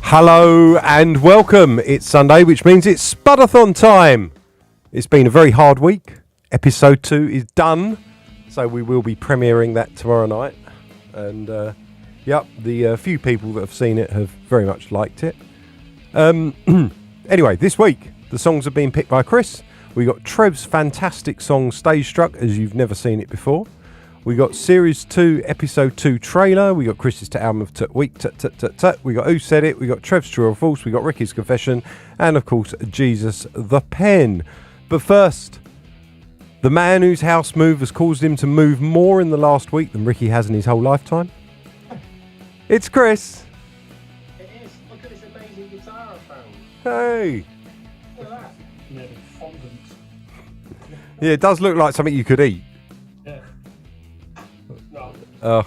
Hello and welcome. It's Sunday, which means it's Spudathon time. It's been a very hard week. Episode 2 is done, so we will be premiering that tomorrow night. And the few people that have seen it have very much liked it. Anyway, this week the songs have been picked by Chris. We got Trev's fantastic song Stage Struck, as you've never seen it before. We got Series 2, Episode 2 trailer. We got Chris's album of week. We got Who Said It. We got Trev's True or False. We got Ricky's Confession. And, of course, Jesus the Pen. But first, the man whose house move has caused him to move more in the last week than Ricky has in his whole lifetime. It's Chris. It is. Look at this amazing guitar I found. Hey. Look at that. Nearly fondant. Yeah, it does look like something you could eat. Yeah. No.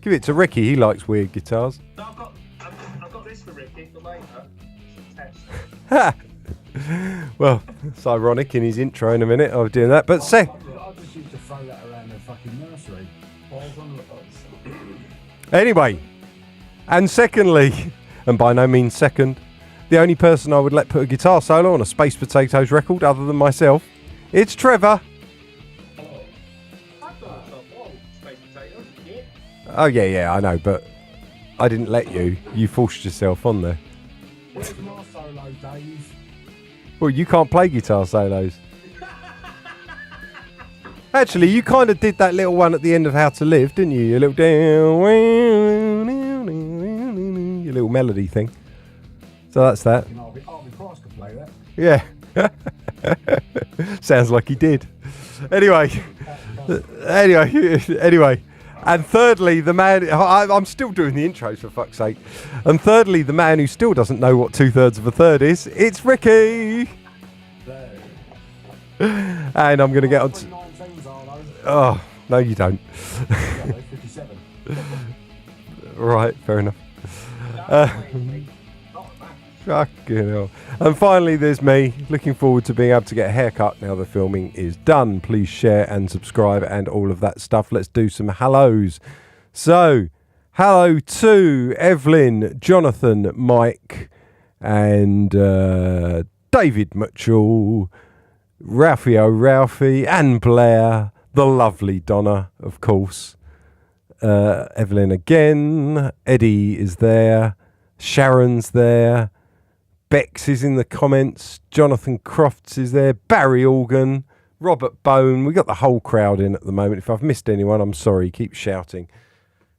Give it to Ricky. He likes weird guitars. No, I've got this for Ricky for later. It's a test. Well, it's ironic in his intro in a minute. I was doing that, but I just used to throw that around the fucking nursery. Anyway, and secondly, and by no means second, the only person I would let put a guitar solo on a Space Potatoes record other than myself, it's Trevor. I've got myself one Space Potatoes. Yeah. Oh yeah, I know, but I didn't let you. You forced yourself on there. Where's my solo, Dave? Well, you can't play guitar solos. Actually, you kind of did that little one at the end of How to Live, didn't you? Your little your little melody thing. So that's that. I'll be Price could play that. Yeah. Sounds like he did. Anyway. And thirdly, the man... I'm still doing the intros, for fuck's sake. And thirdly, the man who still doesn't know what 2/3 of a third is, it's Ricky. And I'm going to get on to... Oh, no, you don't. 57. Right, fair enough. Fucking hell. And finally, there's me, looking forward to being able to get a haircut now the filming is done. Please share and subscribe and all of that stuff. Let's do some hellos. So, hello to Evelyn, Jonathan, Mike, and David Mitchell, Ralphie, Anne Blair, the lovely Donna, of course. Evelyn again. Eddie is there. Sharon's there. Bex is in the comments. Jonathan Crofts is there. Barry Organ. Robert Bone. We got the whole crowd in at the moment. If I've missed anyone, I'm sorry. Keep shouting.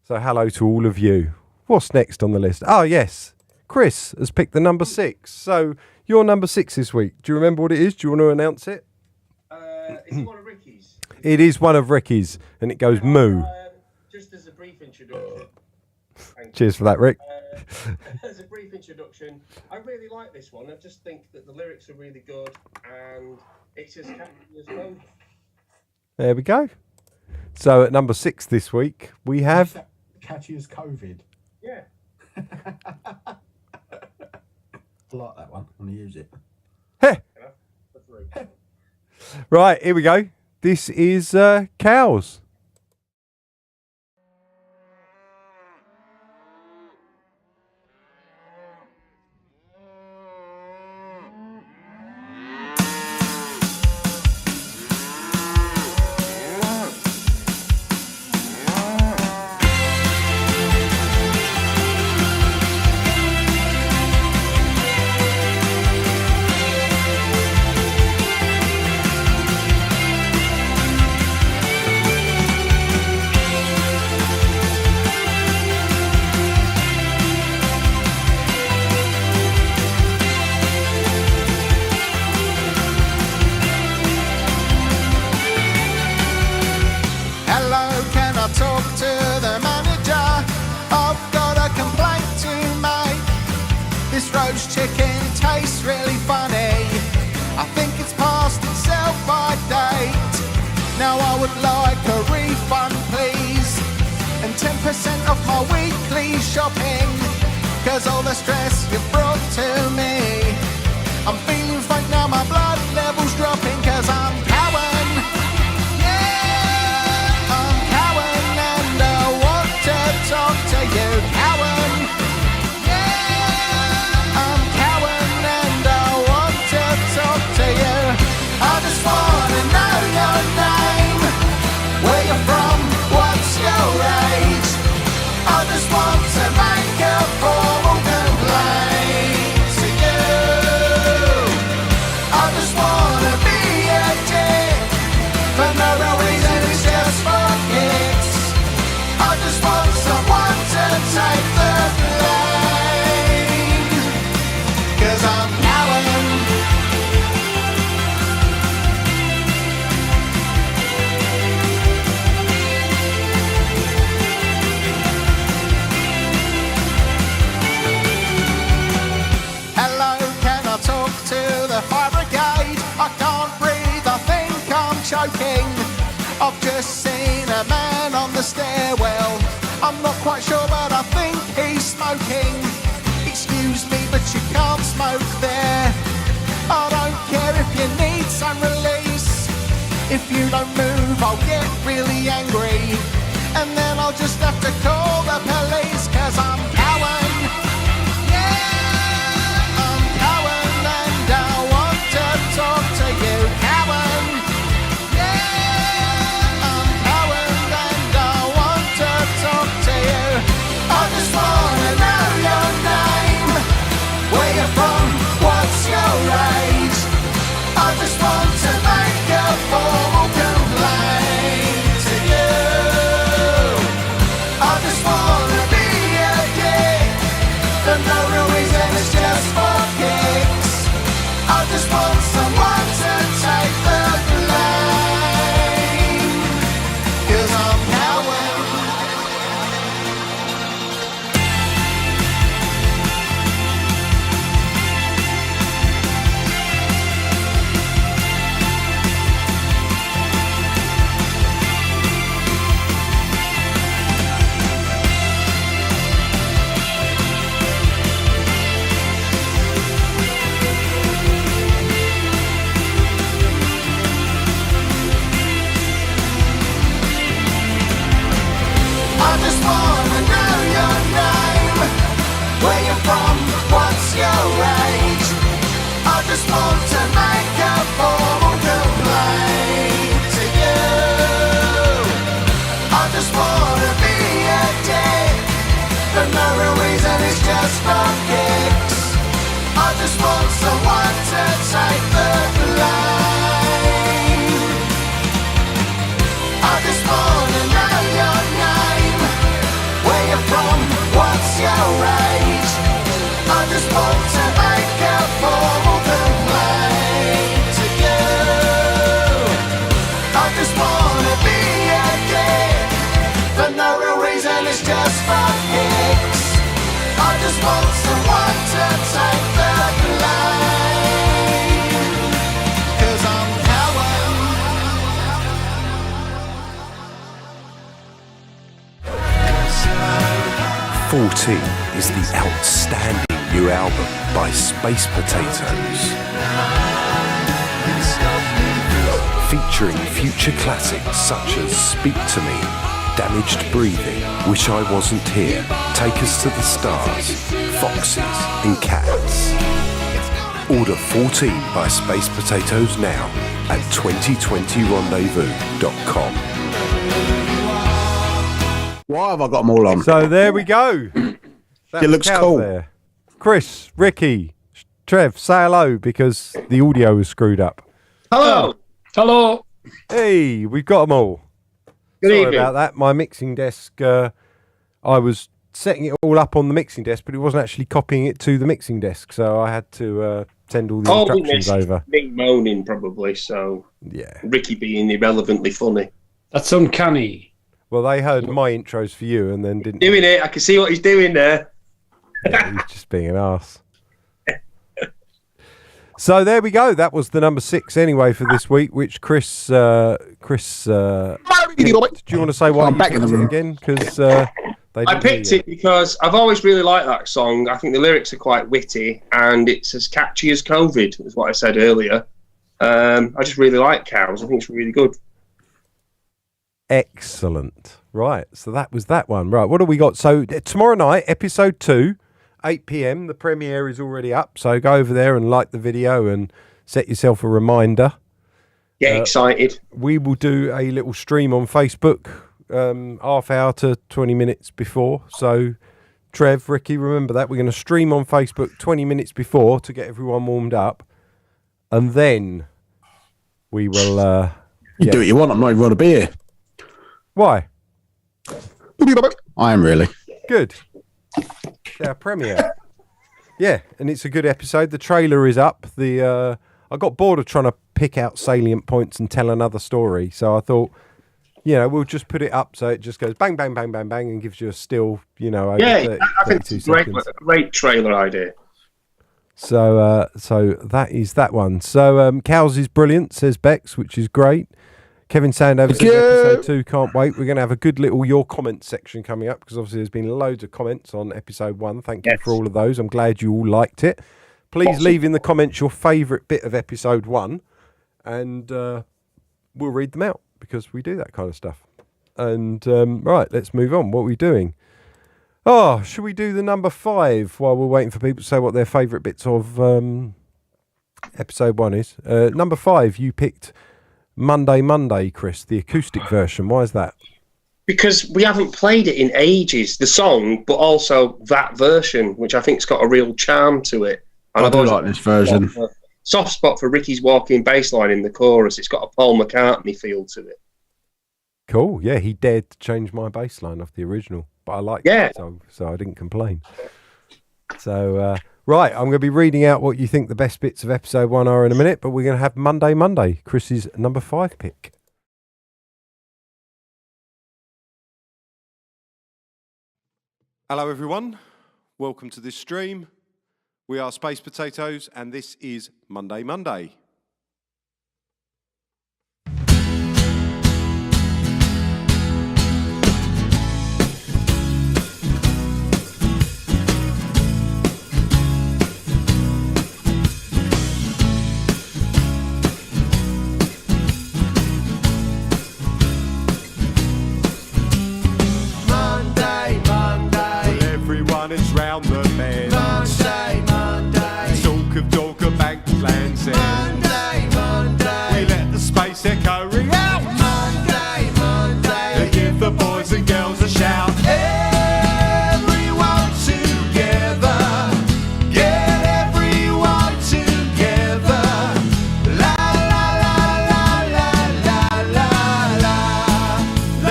So hello to all of you. What's next on the list? Oh, yes. Chris has picked the number 6. So you're number 6 this week. Do you remember what it is? Do you want to announce it? Is it one of Ricky's? It is one of Ricky's, and it goes moo. Just as a brief introduction. Cheers for that, Rick. As a brief introduction, I really like this one. I just think that the lyrics are really good, and it's as catchy as well. There we go. So at number 6 this week, we have... Catchy as COVID. Yeah. I like that one. I'm going to use it. Heh. Right, here we go. This is Cows. Chicken tastes really funny. I think it's past its sell-by date. Now I would like a refund, please, and 10% off my weekly shopping. Cause all the stress you've brought to me, I'm feeling faint now, my blood level's dropping. Cause I'm Cowan, yeah, I'm Cowan, and I want to talk to you, Cowan. I just wanna know your name, where you're from, what's your age. I just want to make a formal complaint to you. I just wanna be a dick, for no real reason, it's just for kicks. I just want someone to take the blame, cause I'm Cowan. Choking. I've just seen a man on the stairwell. I'm not quite sure, but I think he's smoking. Excuse me, but you can't smoke there. I don't care if you need some release. If you don't move, I'll get really angry, and then I'll just have to call the police. Cause I'm Cowan, yeah, just want to make a formal complaint to you. I just wanna be a dick, for no real reason, it's just for kicks. I just want someone to take the blame. I just wanna know your name, where you're from, what's your age. I just want to make a formal complaint to you. I just wanna be a dick, for no real reason, it's just for kicks. I just want someone to take the blame, 'cause I'm Howard. 14 is the outstanding new album by Space Potatoes, featuring future classics such as Speak to Me, Damaged Breathing, Wish I Wasn't Here, Take Us to the Stars, Foxes and Cats. Order 14 by Space Potatoes now at 2020rendezvous.com. Why have I got them all on? So there we go. That It looks cows cool. there. Chris, Ricky, Trev, say hello because the audio was screwed up. Hello. Hello. Hey, we've got them all. Good Sorry evening. about that. My mixing desk, I was setting it all up on the mixing desk, but it wasn't actually copying it to the mixing desk, so I had to send all the instructions over. Me moaning probably, so Yeah. Ricky being irrelevantly funny. That's uncanny. Well, they heard my intros for you and then didn't. Doing it, I can see what he's doing there. Yeah, he's just being an arse. So there we go. That was the number 6 anyway for this week, which Chris. Do you want to say why I'm you back in picked the it room. again? Because I picked it because I've always really liked that song. I think the lyrics are quite witty and it's as catchy as COVID, is what I said earlier. I just really like Cows. I think it's really good. Excellent. Right. So that was that one. Right. What have we got? So tomorrow night, episode 2, 8 p.m. The premiere is already up. So go over there and like the video and set yourself a reminder. Get excited. We will do a little stream on Facebook, half hour to 20 minutes before. So Trev, Ricky, remember that. We're going to stream on Facebook 20 minutes before to get everyone warmed up. And then we will... You do what you want. I'm not even going to be here. Why? I am really. Good. It's our premiere. Yeah, and it's a good episode. The trailer is up. I got bored of trying to pick out salient points and tell another story, so I thought, we'll just put it up so it just goes bang, bang, bang, bang, bang, and gives you a still, over Yeah, 30, I think 32 it's a seconds. great trailer idea. So that is that one. So Cows is brilliant, says Bex, which is great. Kevin Sandover says episode 2, can't wait. We're going to have a good little your comments section coming up because obviously there's been loads of comments on episode 1. Thank you for all of those. I'm glad you all liked it. Please leave in the comments your favourite bit of episode 1 and we'll read them out because we do that kind of stuff. And right, let's move on. What are we doing? Oh, should we do the number 5 while we're waiting for people to say what their favourite bits of episode 1 is? Number 5, you picked Monday, Chris, the acoustic version. Why is that? Because we haven't played it in ages, the song, but also that version, which I think's got a real charm to it. And I do like this version. Soft spot for Ricky's walking bass line in the chorus. It's got a Paul McCartney feel to it. Cool. Yeah, he dared to change my bass line off the original, but I liked it, so I didn't complain. So, right, I'm going to be reading out what you think the best bits of episode 1 are in a minute, but we're going to have Monday, Chris's number 5 pick. Hello, everyone. Welcome to this stream. We are Space Potatoes, and this is Monday. Everyone is round the bend. Monday. Talk of dog and bank land. says. We let the space echo ring out. They give the boys and girls a shout. Everyone together. Get everyone together. La la la la la la la la la la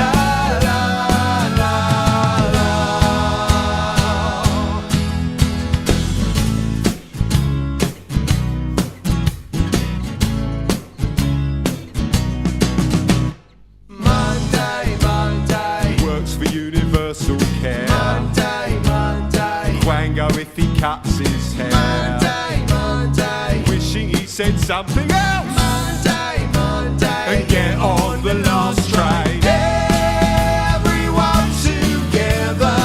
la la. Monday works for universal care. Monday Quango if he cuts his hair. Monday wishing he said something else. Monday and get on the last train. Everyone together.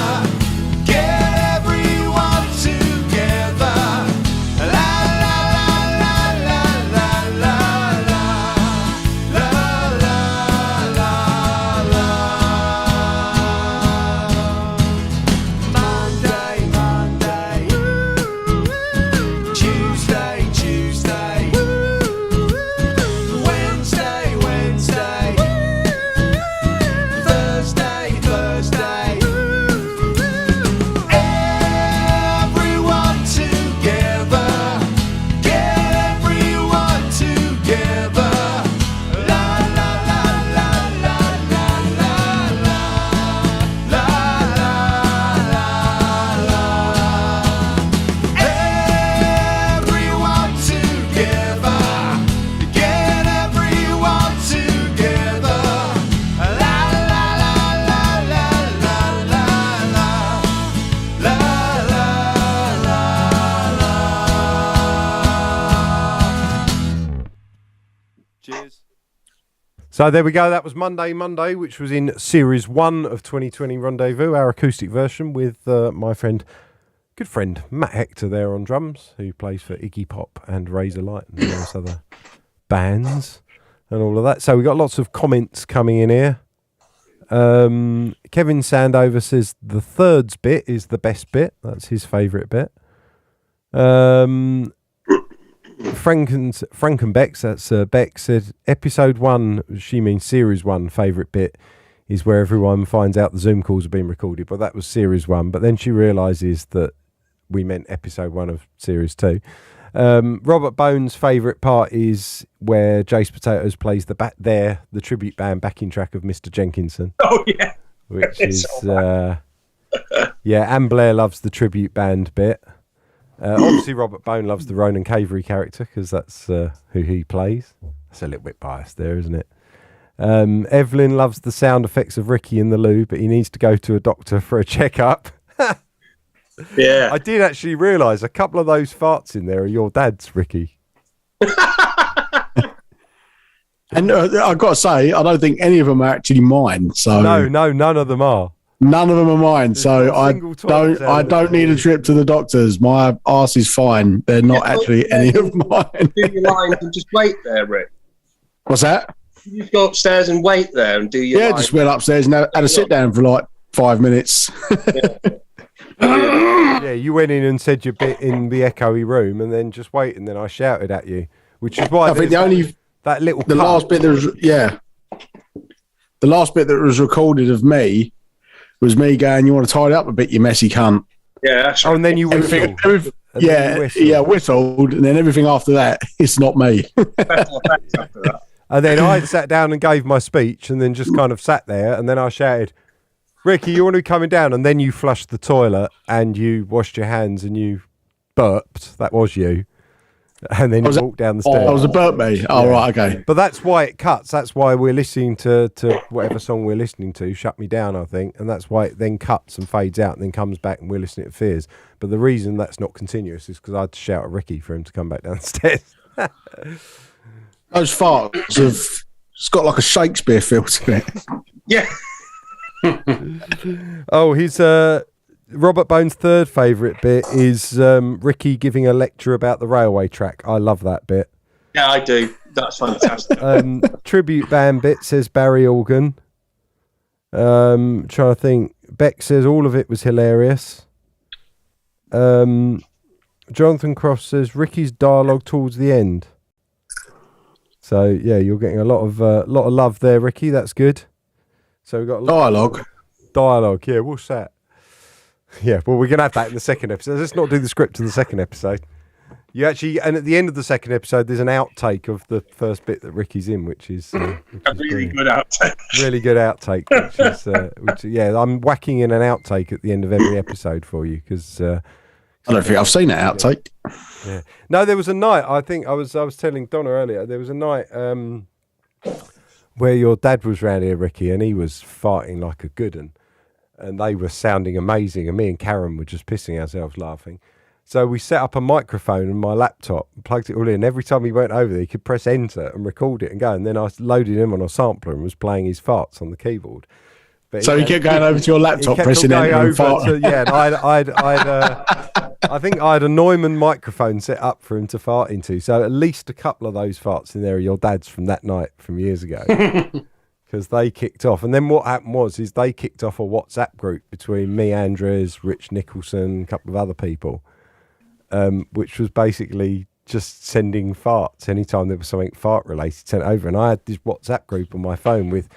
Get everyone together. La la la la la la la la la la la la. Monday Tuesday Wednesday Thursday everyone together. Get everyone together. La la la la la la la la la la la. Everyone together. Get everyone together. La la la la la la la la la la la. Cheers. So there we go. That was Monday, which was in Series 1 of 2020 Rendezvous, our acoustic version with my good friend, Matt Hector there on drums, who plays for Iggy Pop and Razor Light and various other bands and all of that. So we got lots of comments coming in here. Kevin Sandover says the thirds bit is the best bit. That's his favourite bit. Frankenbeck, that's Beck, said episode 1, she means series 1, favourite bit is where everyone finds out the Zoom calls have been recorded, but that was series 1. But then she realises that we meant episode 1 of series 2. Robert Bones' favourite part is where Jace Potatoes plays the tribute band backing track of Mr. Jenkinson. Oh yeah, which is Anne Blair loves the tribute band bit. Obviously, Robert Bone loves the Ronan Cavery character because that's who he plays. That's a little bit biased there, isn't it? Evelyn loves the sound effects of Ricky in the loo, but he needs to go to a doctor for a checkup. Yeah. I did actually realise a couple of those farts in there are your dad's, Ricky. And I've got to say, I don't think any of them are actually mine. So No, none of them are. none of them are mine. So not a I single toilet don't need a trip to the doctors. My arse is fine. They're not actually any of mine. Do your lines and just wait there, Rick. What's that? You just go upstairs and wait there and do your Yeah, lines. just went upstairs and had a sit down for like 5 minutes. Yeah, you went in and said your bit in the echoey room and then just wait, and then I shouted at you, which is why I think the last bit that was recorded of me was me going, "You want to tidy up a bit, you messy cunt." Yeah, that's right. Oh, and then you whistled. Whistled, and then everything after that, it's not me. Special effects after that. And then I sat down and gave my speech, and then just kind of sat there, and then I shouted, "Ricky, you want to be coming down?" And then you flushed the toilet, and you washed your hands, and you burped. That was you. And then you walked down the stairs. That was a burp me. Oh, right, okay. But that's why it cuts. That's why we're listening to whatever song we're listening to, Shut Me Down, I think. And that's why it then cuts and fades out and then comes back and we're listening to Fears. But the reason that's not continuous is because I had to shout at Ricky for him to come back downstairs. Those farts it's got like a Shakespeare feel to it. Yeah. Oh, he's Robert Bone's third favourite bit is Ricky giving a lecture about the railway track. I love that bit. Yeah, I do. That's fantastic. Tribute band bit, says Barry Organ. Trying to think. Beck says all of it was hilarious. Jonathan Cross says Ricky's dialogue towards the end. So yeah, you're getting a lot of love there, Ricky. That's good. So we've got a lot dialogue. Yeah, what's that? Yeah, well, we're gonna have that in the second episode. Let's not do the script in the second episode. You actually, and at the end of the second episode, there's an outtake of the first bit that Ricky's in, which is A really good outtake. really good outtake. Yeah, I'm whacking in an outtake at the end of every episode for you because I don't think I've seen that outtake. yeah. No, there was a night. I think I was telling Donna earlier. There was a night where your dad was round here, Ricky, and he was farting like a good 'un, and they were sounding amazing. And me and Karen were just pissing ourselves laughing. So we set up a microphone on my laptop, plugged it all in. Every time he went over there, he could press enter and record it and go. And then I loaded him on a sampler and was playing his farts on the keyboard. But So he kept going over to your laptop, pressing enter and farting. Yeah, and I think I had a Neumann microphone set up for him to fart into. So at least a couple of those farts in there are your dad's from that night from years ago. Because they kicked off. And then what happened was they kicked off a WhatsApp group between me, Andres, Rich Nicholson, a couple of other people. Which was basically just sending farts anytime there was something fart related sent over. And I had this WhatsApp group on my phone with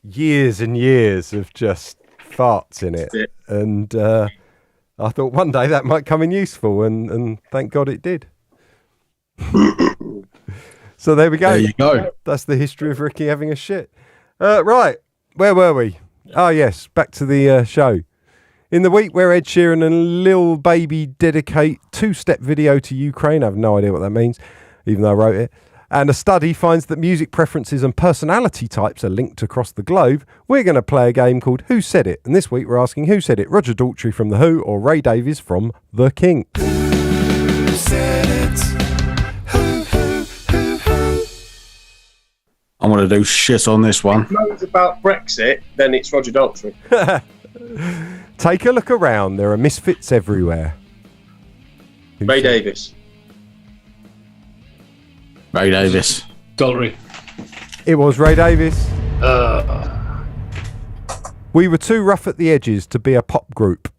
years and years of just farts in it. And I thought one day that might come in useful, and thank God it did. So there we go. There you go. That's the history of Ricky having a shit. Right, where were we? Oh, yes, back to the show. In the week where Ed Sheeran and Lil Baby dedicate two-step video to Ukraine, I have no idea what that means, even though I wrote it, and a study finds that music preferences and personality types are linked across the globe, we're going to play a game called Who Said It? And this week we're asking who said it, Roger Daltrey from The Who or Ray Davies from The Kinks? Who said it? Who? I'm going to do shit on this one. If it's about Brexit, then it's Roger Daltrey. Take a look around. There are misfits everywhere. Ray Davies. Ray Davies. Daltrey. It was Ray Davies. We were too rough at the edges to be a pop group.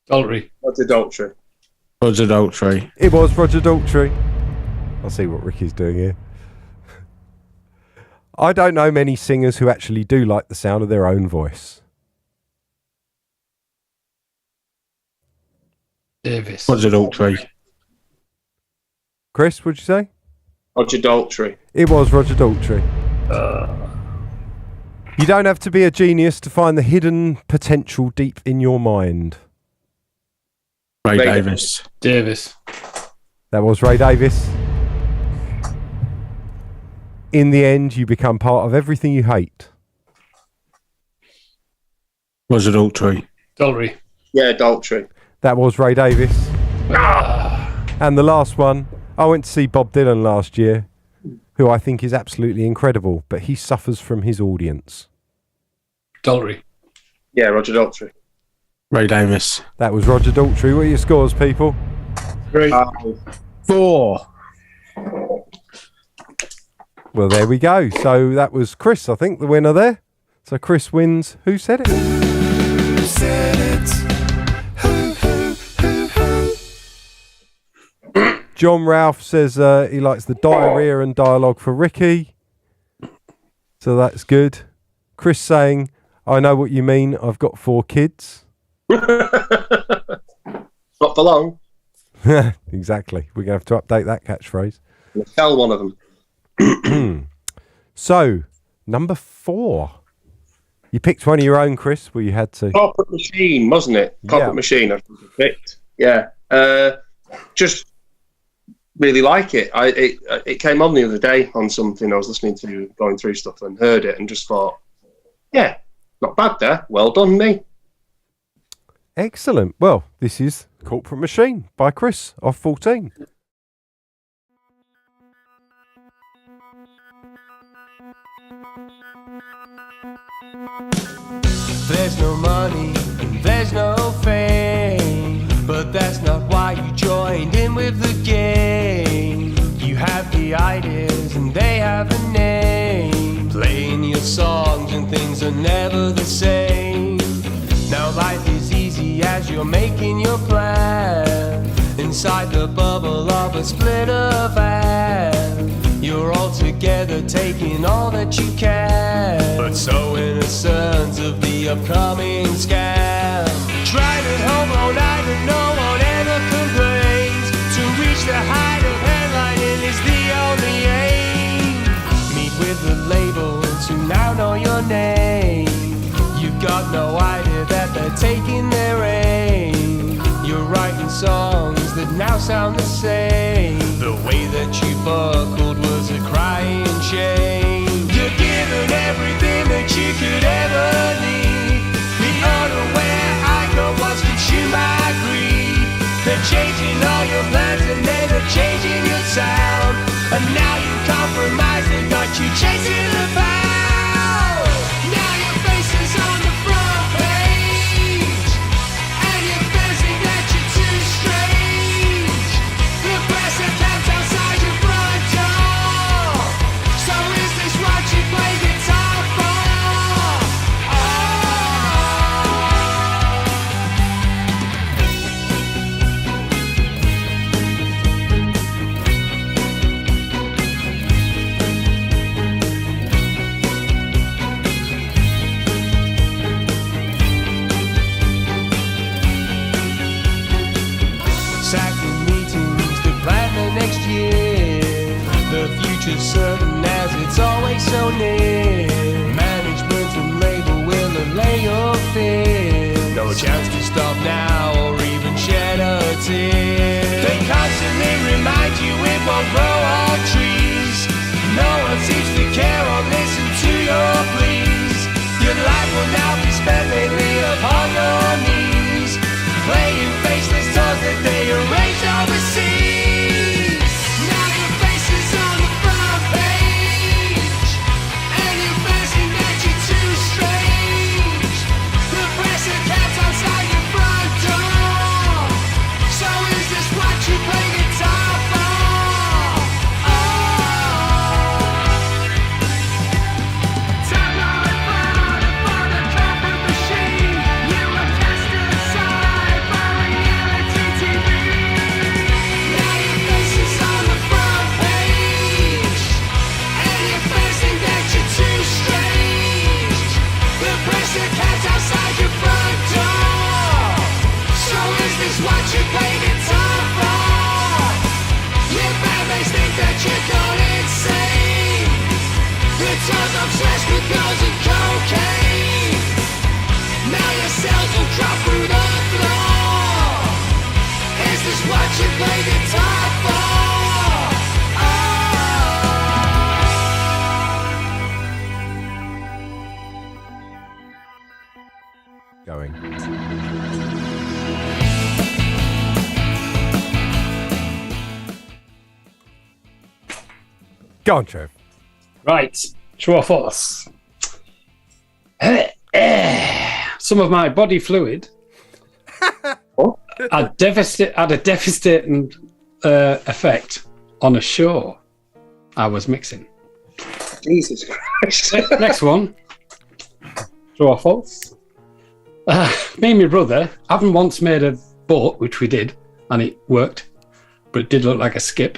Daltrey. Roger Daltrey. Roger Daltrey. It was Roger Daltrey. I'll see what Ricky's doing here. I don't know many singers who actually do like the sound of their own voice. Davis. Roger Daltrey. Chris, what'd you say? Roger Daltrey. It was Roger Daltrey. You don't have to be a genius to find the hidden potential deep in your mind. Ray Davies. Davis. That was Ray Davies. In the end, you become part of everything you hate. Roger Daltrey. Daltrey. Yeah, Daltrey. That was Ray Davies. And the last one, I went to see Bob Dylan last year, who I think is absolutely incredible, but he suffers from his audience. Daltrey. Yeah, Roger Daltrey. Ray Davies. That was Roger Daltrey. What are your scores, people? 3. 4. Well, there we go. So that was Chris, I think, the winner there. So Chris wins. Who said it? Who said it? Who? John Ralph says he likes the diarrhea and dialogue for Ricky. So that's good. Chris saying, I know what you mean. I've got 4 kids. Not for long. Exactly. We're going to have to update that catchphrase. We'll tell one of them. So, number 4. You picked one of your own, Chris, where you had to. Corporate Machine, wasn't it? Corporate Machine, I think I picked. Yeah. Just really like it. It came on the other day on something I was listening to, going through stuff, and heard it and just thought, yeah, not bad there. Well done, me. Excellent. Well, this is Corporate Machine by Chris off 14. There's no money, and there's no fame, but that's not why you joined in with the game. You have the ideas and they have a name, playing your songs and things are never the same. Now life is easy as you're making your plan, inside the bubble of a splinter van. You're all together taking all that you can, but so innocent of the upcoming scam. Tried at home all night and no one ever complains. To reach the height of headlining is the only aim. Meet with the labels who now know your name. You've got no idea that they're taking their aim. You're writing songs that now sound the same. The way that you buckled was a crying shame. You're given everything that you could ever need. The unaware icon was consumed by greed. They're changing all your plans and then they're changing your sound. And now you compromise and not you chasing the pound. Now your face is on the front page, and you're fancying that you're too strange. The press accounts outside your front door. So is this what you play guitar for? Sacking meetings to plan the next year. The future's certain as it's always so near. Management and label will allay your fear. No chance to stop now or even shed a tear. They constantly remind you it won't grow on trees. No one seems to care or listen to your pleas. Your life will now be spent lately upon your knees, playing faceless toys that they arrange overseas. Now your face is on the front page, and you're fancying that you're too strange. The press accounts outside your front door. So is this what you play guitar for? Tabloid fodder for the corporate machine. You were cast aside for reality TV. Now your face is on the front page, and you're fancying that you're too strange. The press accounts outside your front door. So is this what you play guitar for? Your bandmates think that you're gone insane. The tour's obsessed with girls and cocaine. Now your cells will drop through the floor. Is this what you play guitar for? Going. Go on, Trev. Right, true or false? Some of my body fluid had a devastating effect on a show I was mixing. Jesus Christ. Next one. True or false? Me and my brother haven't once made a boat, which we did, and it worked, but it did look like a skip.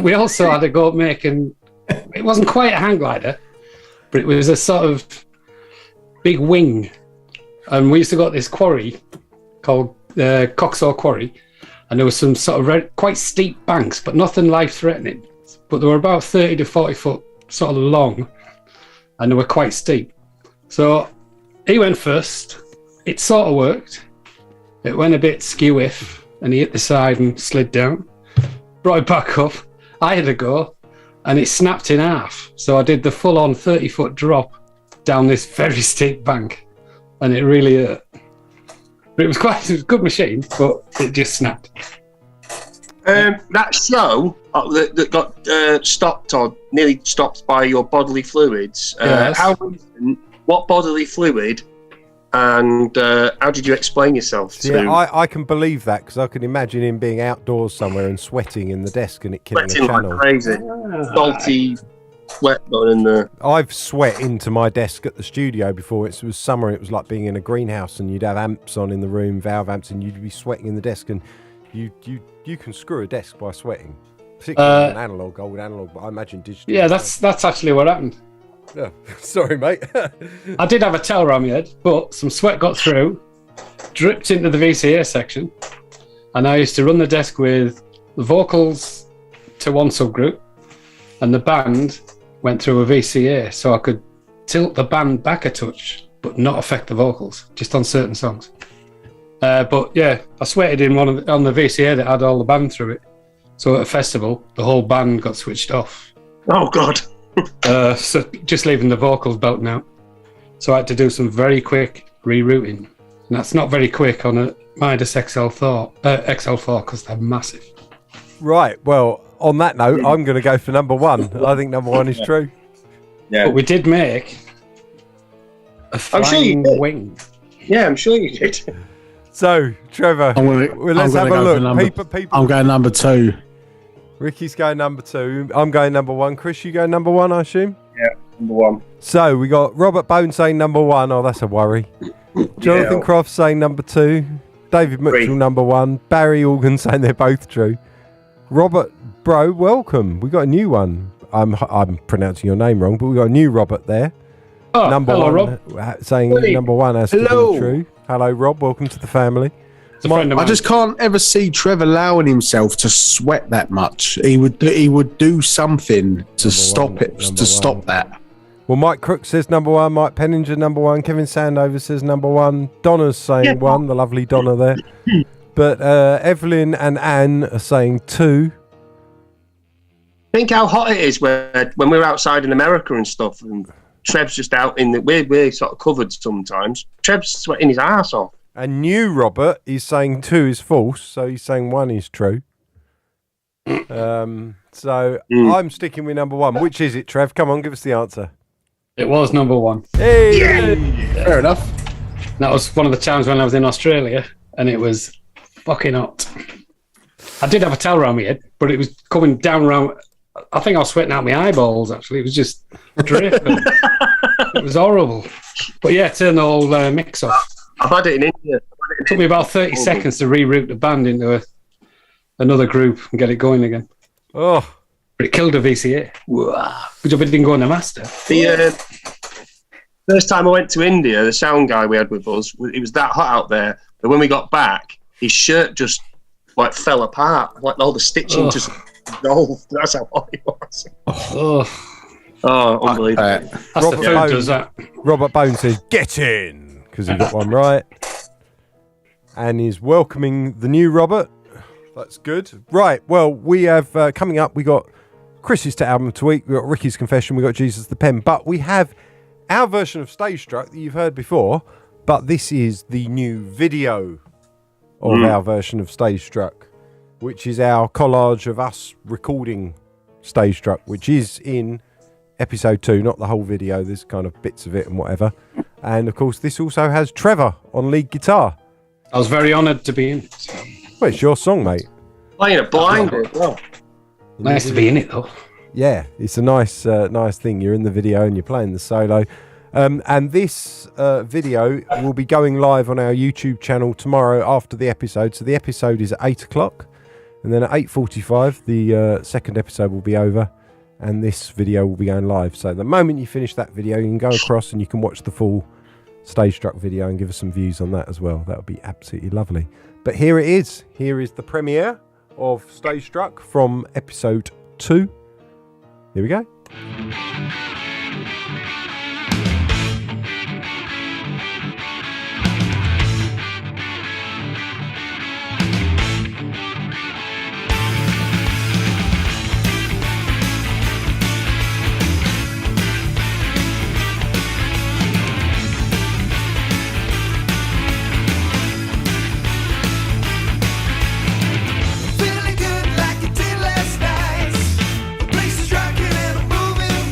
We also had a go at making, it wasn't quite a hang glider, but it was a sort of big wing. And we used to go to this quarry called Coxall Quarry, and there was some sort of quite steep banks, but nothing life-threatening. But they were about 30 to 40 foot sort of long, and they were quite steep. So he went first. It sort of worked. It went a bit skew-if, and he hit the side and slid down. Brought it back up. I had a go, and it snapped in half. So I did the full-on 30-foot drop down this very steep bank, and it really hurt. But it was a good machine, but it just snapped. That show that got stopped or nearly stopped by your bodily fluids. Yes. How recent? What bodily fluid? And how did you explain yourself? Yeah, I can believe that, because I can imagine him being outdoors somewhere and sweating in the desk and it killing Sweating the channel. like crazy. Salty sweat going in there. I've sweat into my desk at the studio before. It was summer. It was like being in a greenhouse, and you'd have amps on in the room, valve amps, and you'd be sweating in the desk. And you can screw a desk by sweating. Particularly an analog, old analog, but I imagine digital. Yeah, that's actually what happened. Yeah. Sorry, mate. I did have a towel around my head, but some sweat got through, dripped into the VCA section, and I used to run the desk with the vocals to one subgroup, and the band went through a VCA, so I could tilt the band back a touch, but not affect the vocals, just on certain songs. But yeah, I sweated in on the VCA that had all the band through it. So at a festival, the whole band got switched off. Oh, God. So just leaving the vocals belting out. So I had to do some very quick rerouting. And that's not very quick on a Midas XL4 because they're massive. Right, well, on that note, I'm going to go for number one. I think number one is true. Yeah. But we did make a I'm sure you flying did. wing. Yeah, I'm sure you did. So, Trevor, let's have a look. People, I'm going number 2. Ricky's going number 2. I'm going number 1. Chris, you go number 1, I assume? Yeah, number 1. So, we got Robert Bone saying number 1. Oh, that's a worry. Jonathan Croft saying number 2. David Mitchell number 1. Barry Organ saying they're both true. Robert, bro, welcome. We got a new one. I'm pronouncing your name wrong, but we got a new Robert there. Oh, number hello, 1 Rob. saying number 1 has to be true. Hello, Rob. Welcome to the family. I just can't ever see Trevor allowing himself to sweat that much. He would do something to stop that. Well, Mike Crook says number 1. Mike Penninger number 1. Kevin Sandover says number 1. Donna's saying 1. The lovely Donna there. But Evelyn and Anne are saying 2. Think how hot it is when we're outside in America and stuff, and Trev's just out in the... We're sort of covered sometimes. Trev's sweating his ass off. And new Robert is saying 2 is false, so he's saying 1 is true. I'm sticking with number 1. Which is it, Trev? Come on, give us the answer. It was number 1. Hey! Yeah. Fair enough. That was one of the times when I was in Australia, and it was fucking hot. I did have a towel around my head, but it was coming down around... I think I was sweating out my eyeballs, actually. It was just dripping. It was horrible. But yeah, turn the whole mix off. I've had it in India. It took me about 30 seconds to reroute the band into another group and get it going again. Oh. But it killed a VCA. Good job it didn't go in the master. The first time I went to India, the sound guy we had with us, it was that hot out there that when we got back, his shirt just like fell apart. Like all the stitching just dissolved. That's how hot it was. Unbelievable. That's the food does that. Robert Bone says, get in! Because he got one right. And he's welcoming the new Robert. That's good. Right, well, we have, coming up, we got Chris's album of the week, we got Ricky's Confession, we got Jesus the Pen, but we have our version of Stage Struck that you've heard before, but this is the new video of our version of Stage Struck, which is our collage of us recording Stage Struck, which is in episode 2, not the whole video, there's kind of bits of it and whatever. And of course, this also has Trevor on lead guitar. I was very honoured to be in it. Well, it's your song, mate. Playing a blind as well. Nice to be in it, though. Yeah, it's a nice thing. You're in the video and you're playing the solo. And this video will be going live on our YouTube channel tomorrow after the episode. So the episode is at 8 o'clock. And then at 8:45, the second episode will be over. And this video will be going live. So the moment you finish that video, you can go across and you can watch the full Stage Struck video and give us some views on that as well. That would be absolutely lovely. But here it is. Here is the premiere of Stage Struck from episode 2. Here we go. Feeling good like it did last night. The place is rocking and I'm moving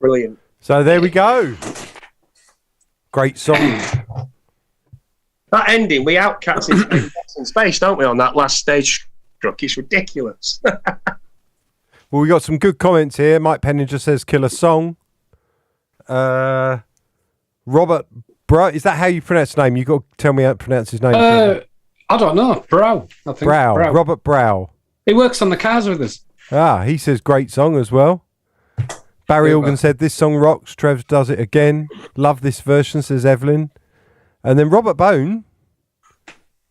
Brilliant. So there we go. Great song. That ending, we outcast in space, don't we, on that last stage struck? It's ridiculous. Well, we got some good comments here. Mike Penninger says killer song. Robert Bro, is that how you pronounce his name? You got to tell me how to pronounce his name. I don't know. Brow, I think. Brow. Robert Brow. He works on the cars with us. He says great song as well. Barry Organ said this song rocks. Trev does it again. Love this version, says Evelyn. And then Robert Bone,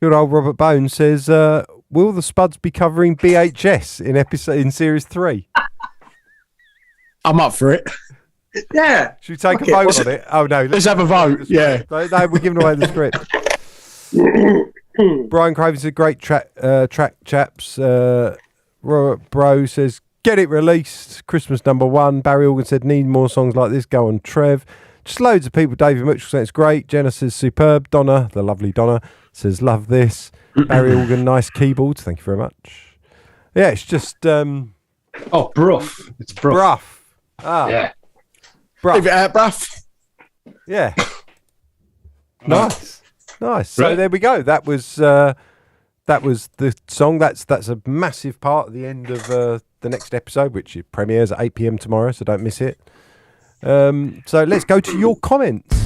good old Robert Bone, says, will the Spuds be covering BHS in series 3? I'm up for it. Yeah. Should we take a vote on it? Oh no, let's have a vote. Yeah. No, we're giving away the script. Brian Craven said great track chaps. Robert Bro says get it released. Christmas #1. Barry Organ said need more songs like this. Go on, Trev. Just loads of people. David Mitchell says it's great. Jenna says superb. Donna, the lovely Donna, says love this. Barry Organ, nice keyboards. Thank you very much. Yeah, it's just Bruff. It's Bruff. Bruff. Yeah. Bruff. Leave it out, bruff. Yeah. Nice. So Right. there we go. That was the song. That's a massive part of the end of the next episode, which premieres at 8 p.m. tomorrow, so don't miss it. So let's go to your comments.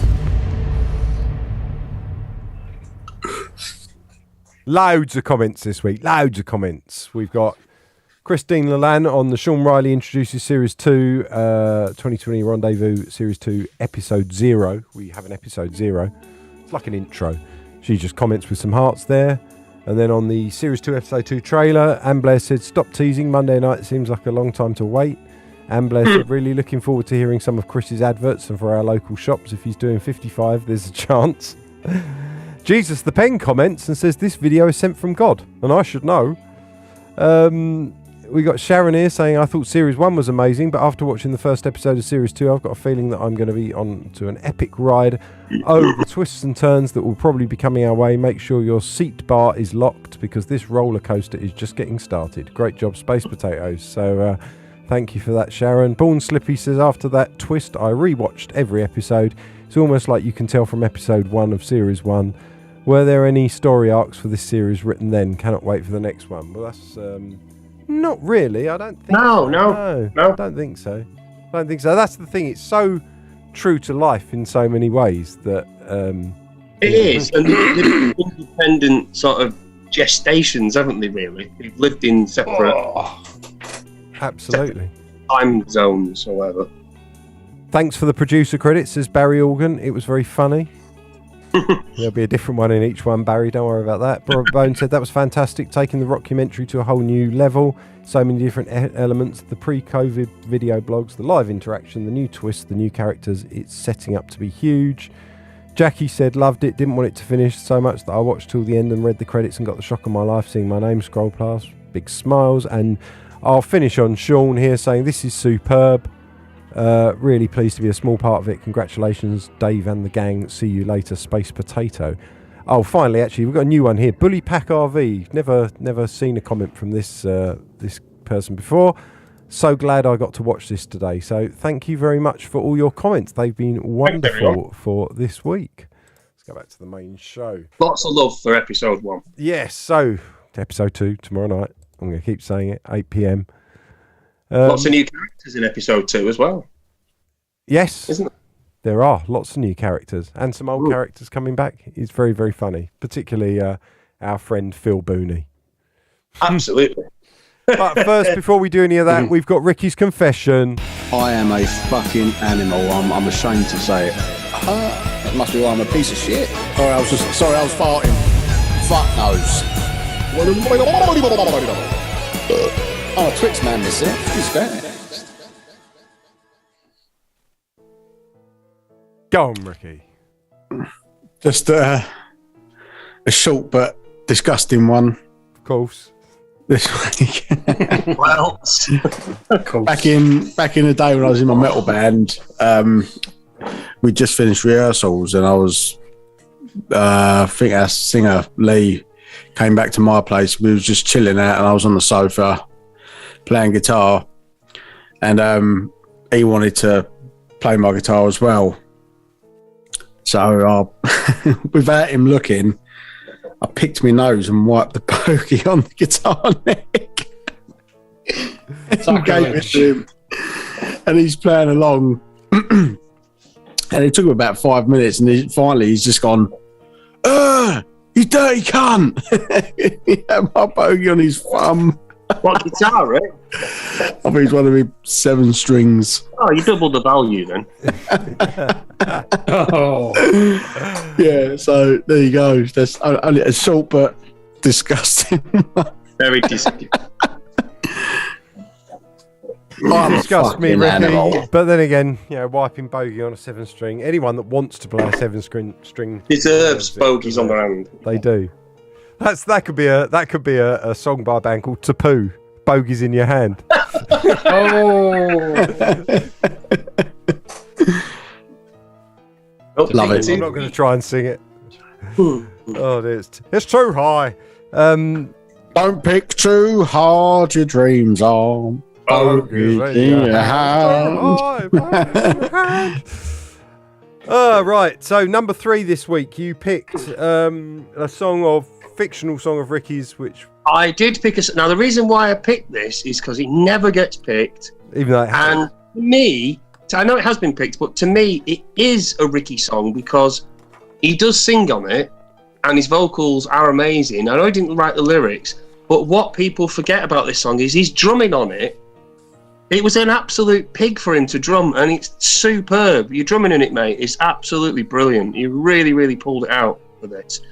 Loads of comments this week. Loads of comments. We've got Christine Lalanne on the Sean Riley introduces Series 2, 2020 Rendezvous Series 2, Episode 0. We have an Episode 0. It's like an intro. She just comments with some hearts there. And then on the Series 2, Episode 2 trailer, Anne Blair said, stop teasing. Monday night seems like a long time to wait. Anne Blair said, really looking forward to hearing some of Chris's adverts, and for our local shops, if he's doing 55, there's a chance. Jesus the Pen comments and says, this video is sent from God, and I should know. We got Sharon here saying, I thought Series 1 was amazing, but after watching the first episode of Series 2, I've got a feeling that I'm going to be on to an epic ride. Oh, the twists and turns that will probably be coming our way. Make sure your seat bar is locked, because this roller coaster is just getting started. Great job, Space Potatoes. So, thank you for that, Sharon. Born Slippy says, after that twist, I rewatched every episode. It's almost like you can tell from episode 1 of Series 1. Were there any story arcs for this series written then? Cannot wait for the next one. Well, that's not really. I don't think No. I don't think so. That's the thing. It's so true to life in so many ways that... It is. And they've independent sort of gestations, haven't they, really? They've lived in separate... Absolutely. Time zones or whatever. Thanks for the producer credit, says Barry Organ. It was very funny. There'll be a different one in each one, Barry. Don't worry about that. Robert Bone said that was fantastic, taking the rockumentary to a whole new level. So many different elements. The pre-COVID video blogs, the live interaction, the new twists, the new characters. It's setting up to be huge. Jackie said, loved it. Didn't want it to finish so much that I watched till the end and read the credits and got the shock of my life seeing my name scroll past. Big smiles. And I'll finish on Sean here saying, this is superb. Really pleased to be a small part of it. Congratulations, Dave and the gang. See you later, Space Potato. Oh, finally, actually, we've got a new one here. Bully Pack RV. Never seen a comment from this person before. So glad I got to watch this today. So thank you very much for all your comments. They've been wonderful for this week. Let's go back to the main show. Lots of love for episode 1. Yes, so episode 2 tomorrow night. I'm going to keep saying it, 8 p.m. Lots of new characters in episode 2 as well. Yes, isn't there are lots of new characters and some old characters coming back. It's very, very funny, particularly our friend Phil Booney. Absolutely. But first, before we do any of that, we've got Ricky's confession. I am a fucking animal. I'm ashamed to say it. That must be why I'm a piece of shit. Sorry, I was farting. Fuck knows. I'm a Twix man, this is. Who's that? Go on, Ricky. Just a short but disgusting one. Of course. This week. Well, back in the day when I was in my metal band, we just finished rehearsals, and I was, I think our singer Lee came back to my place. We was just chilling out, and I was on the sofa playing guitar, and he wanted to play my guitar as well. So without him looking, I picked my nose and wiped the bogey on the guitar neck. And gave it to him. And he's playing along. And it took him about 5 minutes, and finally he's just gone, you dirty cunt! He had my bogey on his thumb. What guitar, right? I think it's one of my 7 strings. Oh, you doubled the value then. Oh. Yeah, so there you go. That's only a short but disgusting. Very disgusting. Disgust me, fucking Ricky. animal. But then again, wiping bogey on a 7-string. Anyone that wants to play a 7-string Deserves bogeys on their hand. They do. That could be a song by a band called Tapoo. Bogeys in your hand. Oh. Love it. I'm not going to try and sing it. Oh, it's too high. Don't pick too hard. Your dreams are bogeys in your hand. Right. So number 3 this week, you picked a fictional song of Ricky's, which I did pick now the reason why I picked this is because it never gets picked. Even though it has. And to me, I know it has been picked, but to me it is a Ricky song because he does sing on it and his vocals are amazing. I know he didn't write the lyrics, but what people forget about this song is he's drumming on it. It was an absolute pig for him to drum, and it's superb. You're drumming in it, mate. It's absolutely brilliant. You really, really pulled it out for this.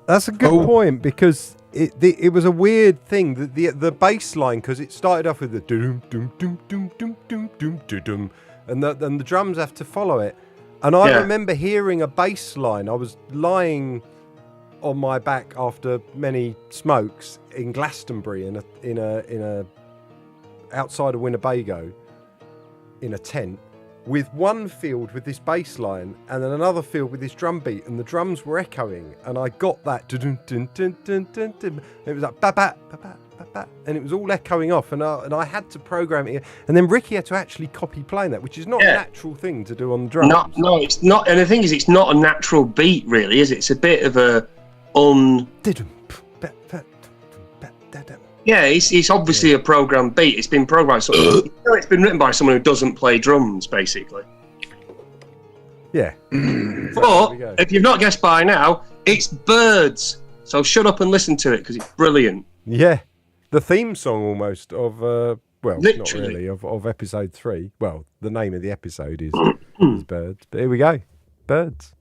That's a good point, because it was a weird thing. The bass line, because it started off with the doom doom doom doom doom doom doom doom doom, and the drums have to follow it. And I remember hearing a bass line. I was lying on my back after many smokes in Glastonbury in a outside of Winnebago in a tent, with one field with this bass line and then another field with this drum beat, and the drums were echoing, and I got that dun dun dun dun dun dun. It was like ba ba ba ba ba ba, and it was all echoing off, and I had to program it, and then Ricky had to actually copy playing that, which is not a natural thing to do on the drums. No, it's not. And the thing is, it's not a natural beat, really, is it? It's a bit of a Yeah, it's obviously a programmed beat. It's been programmed. So it's been written by someone who doesn't play drums, basically. Yeah. But if you've not guessed by now, it's Birds. So shut up and listen to it because it's brilliant. Yeah, the theme song almost of Literally. not really of episode 3. Well, the name of the episode is Birds. But here we go, Birds.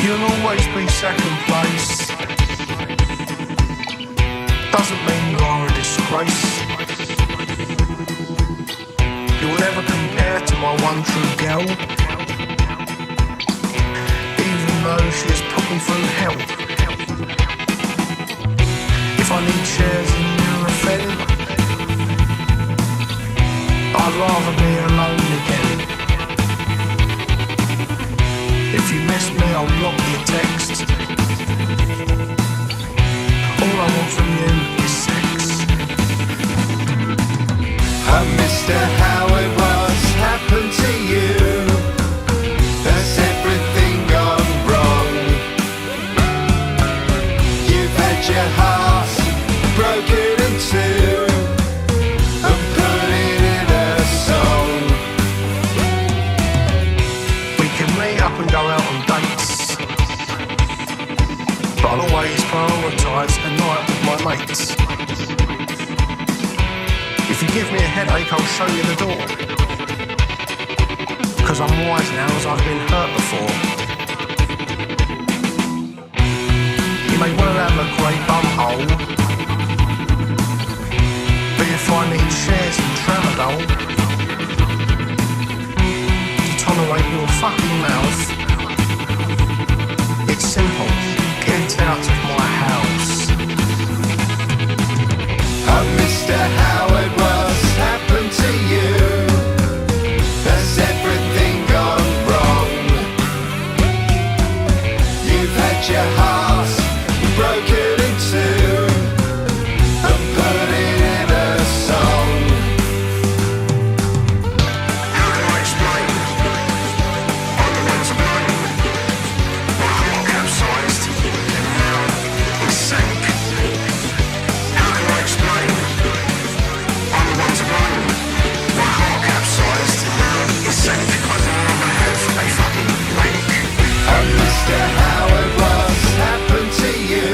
You'll always be second place. Doesn't mean you are a disgrace. You'll never compare to my one true girl, even though she has put me through hell. If I need shares in your affair, I'd rather be alone again. If you miss me, I'll block your text. All I want from you is sex. I missed how it was happened to you. Has everything gone wrong? You've had your heart broken in two and put it in a song. We can meet up and go out on dates, but I'll always prioritise a night with my mates. If you give me a headache, I'll show you the door, 'cause I'm wise now as I've been hurt before. You may well have a great bumhole, but you find that he shares in tramadol. To tolerate your fucking mouth, it's simple. Get out of my house. Oh, Mr. Howard, what's happened to you? Has everything gone wrong? You've had your heart broken in two and put it in a song. How can I explain? I'm the one to blame. My heart capsized and now it sank. How can I explain? I'm the one to blame. My heart capsized and now it sank. I don't ever have a fucking wank. Oh, Mr. Howard, what's happened to you?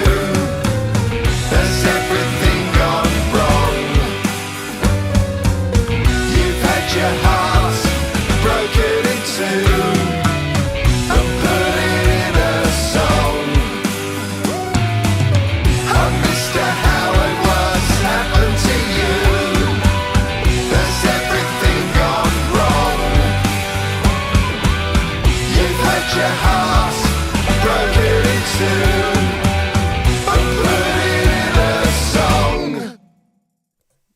Has everything gone wrong? You've had your heart broken in two and put it in a song. Oh, Mr. Howard, what's happened to you? Has everything gone wrong? You've had your heart broken in two and put it in a song.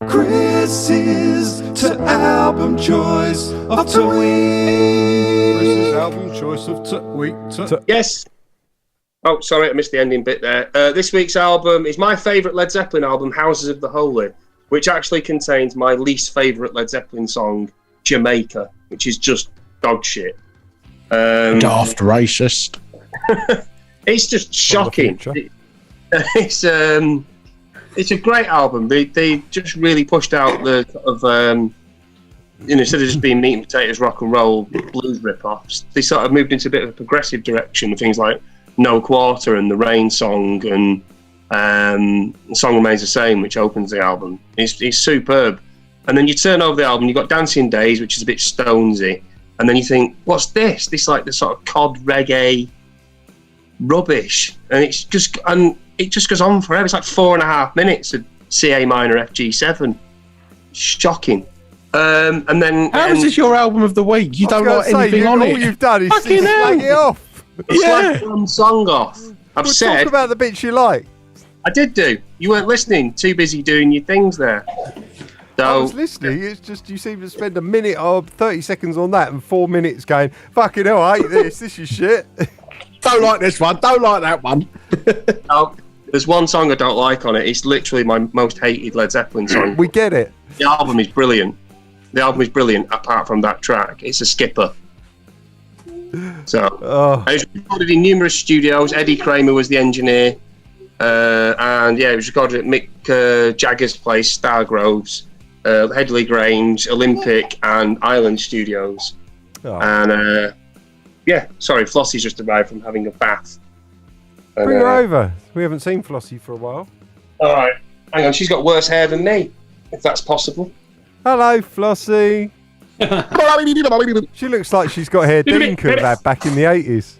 Chris's to album choice of the week. Chris's album choice of week. Yes. Oh, sorry, I missed the ending bit there. This week's album is my favourite Led Zeppelin album, Houses of the Holy, which actually contains my least favourite Led Zeppelin song, Jamaica, which is just dog shit. Daft racist. It's just shocking. It's a great album. They just really pushed out the sort of instead of just being meat and potatoes rock and roll blues rip-offs, they sort of moved into a bit of a progressive direction with things like No Quarter and the Rain song, and The Song Remains the Same, which opens the album. It's superb. And then you turn over the album, you've got Dancing Days, which is a bit stonesy, and then you think, what's this? This like the sort of cod reggae rubbish, and it just goes on forever. It's like 4.5 minutes of CA minor FG7. Shocking. And then how is this your album of the week? You don't write anything on it. All you've done is Fucking slag it off. It's like one song off. I've said talk about the bits you like. I did do. You weren't listening. Too busy doing your things there. So, I was listening. It's just you seem to spend a minute or 30 seconds on that and 4 minutes going, fucking hell, I hate this. This is shit. Don't like this one. Don't like that one. No, there's one song I don't like on it. It's literally my most hated Led Zeppelin song. We get it. The album is brilliant. Apart from that track. It's a skipper. So, it was recorded in numerous studios. Eddie Kramer was the engineer. And yeah, it was recorded at Mick Jagger's place, Stargroves, Headley Grange, Olympic, and Island Studios. And yeah, sorry, Flossie's just arrived from having a bath. And, bring her over. We haven't seen Flossie for a while. All right, hang on. She's got worse hair than me, if that's possible. Hello, Flossie. She looks like she's got hair Dean could have had back in the 80s.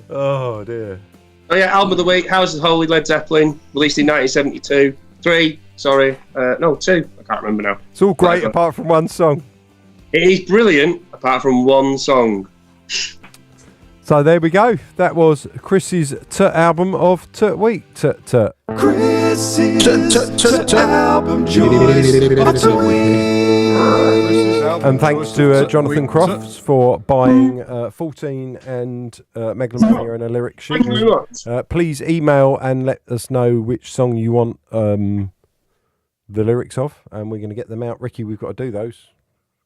Oh dear. Oh yeah, album of the week, Houses of the Holy, Led Zeppelin, released in 1972. 2. I can't remember now. It's all great apart from one song. It is brilliant apart from one song. So there we go. That was Chris's album of week. Chris's album choice of the week. And thanks to Jonathan Crofts for buying 14 and Megalomania and a lyric sheet. Thank you very much. Please email and let us know which song you want the lyrics of, and we're going to get them out. Ricky, we've got to do those.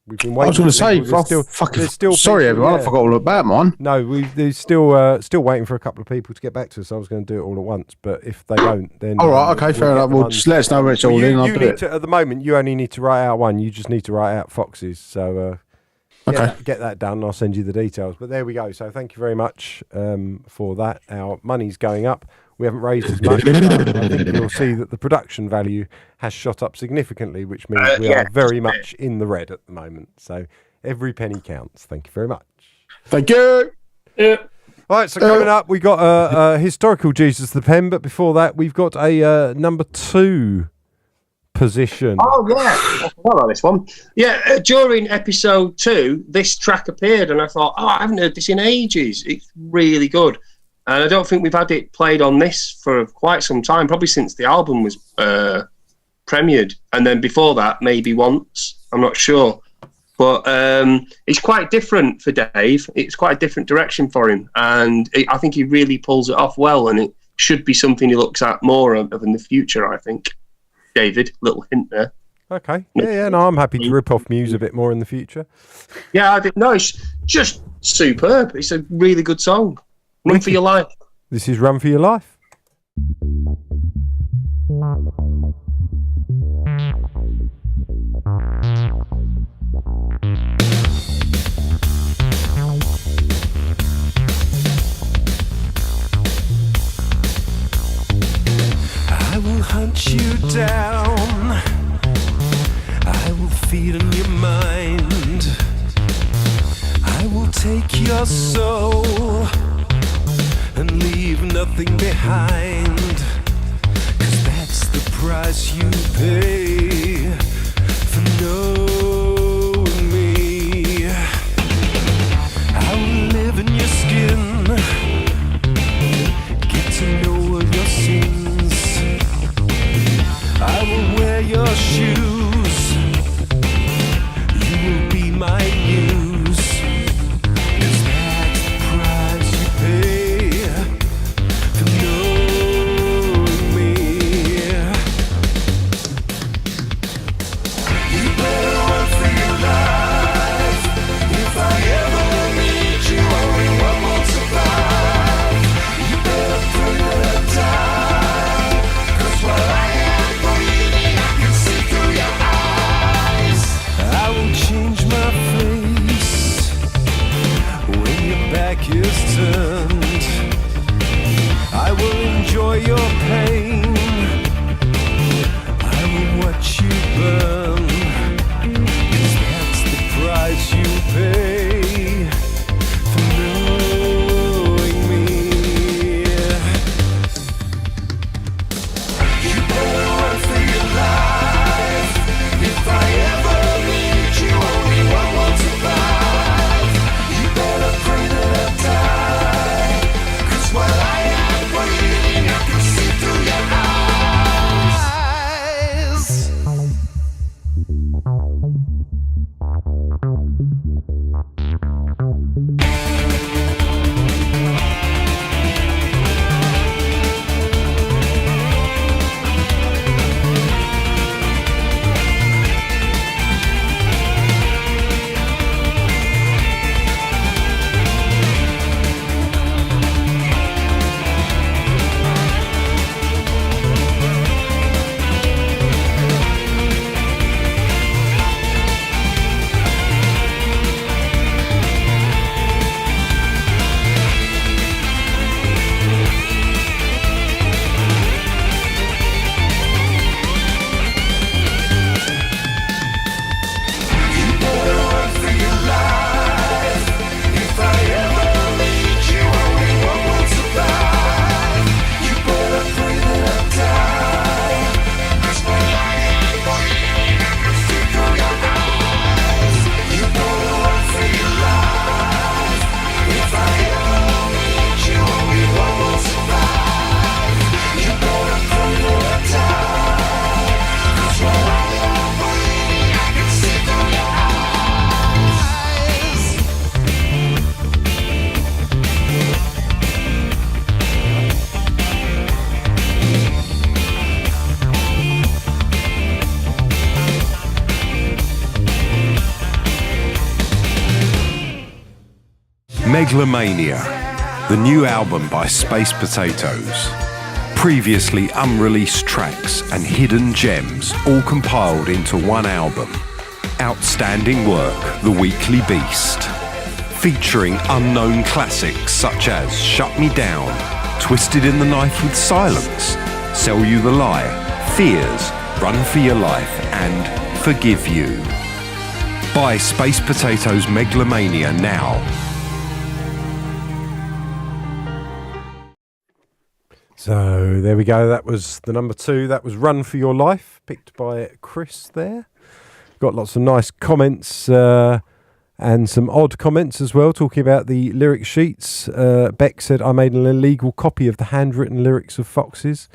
We've been waiting. I was going to say, sorry everyone, I forgot all about mine. No, there's still waiting for a couple of people to get back to us. I was going to do it all at once, but if they don't, then all right, okay, fair enough. Well, just let us know when it's all in. I'll do it. At the moment, you only need to write out one. You just need to write out Fox's. So get that done. I'll send you the details. But there we go. So thank you very much for that. Our money's going up. We haven't raised as much. I think you'll see that the production value has shot up significantly, which means we are very much in the red at the moment. So every penny counts. Thank you very much. Thank you. Yeah. Right, so coming up, we got a historical Jesus the Pen, but before that, we've got a number 2 position. Oh, yeah. I forgot about this one. Yeah, during episode 2, this track appeared, and I thought, I haven't heard this in ages. It's really good. And I don't think we've had it played on this for quite some time, probably since the album was premiered. And then before that, maybe once. I'm not sure. But it's quite different for Dave. It's quite a different direction for him. And I think he really pulls it off well, and it should be something he looks at more of in the future, I think. David, little hint there. Okay. Yeah, no, I'm happy to rip off Muse a bit more in the future. Yeah, I didn't know. It's just superb. It's a really good song. Run for your life. This is Run for Your Life. I will hunt you down. I will feed on your mind. I will take your soul and leave nothing behind. 'Cause that's the price you pay for knowing me. I will live in your skin, get to know all your sins. I will wear your shoes, you will be my muse. 'Cause that's the price you pay for knowing me. You better run for your life. If I ever need you, only one will survive. You better put it up time. 'Cause while I am breathing, I can see through your eyes. I will change my face when your back is turned. I will enjoy your pain. I will watch you burn. 'Cause that's the price you pay for knowing me. You better run for your life. If I ever need you, only one will survive. You better pray that I die. 'Cause while I am breathing, I can see through your eyes. Megalomania, the new album by Space Potatoes. Previously unreleased tracks and hidden gems all compiled into one album. Outstanding work, The Weekly Beast. Featuring unknown classics such as Shut Me Down, Twisted in the Knife with Silence, Sell You the Lie, Fears, Run for Your Life and Forgive You. Buy Space Potatoes Megalomania now. So there we go. That was the number 2. That was Run for Your Life, picked by Chris there. Got lots of nice comments and some odd comments as well, talking about the lyric sheets. Beck said, I made an illegal copy of the handwritten lyrics of Foxes.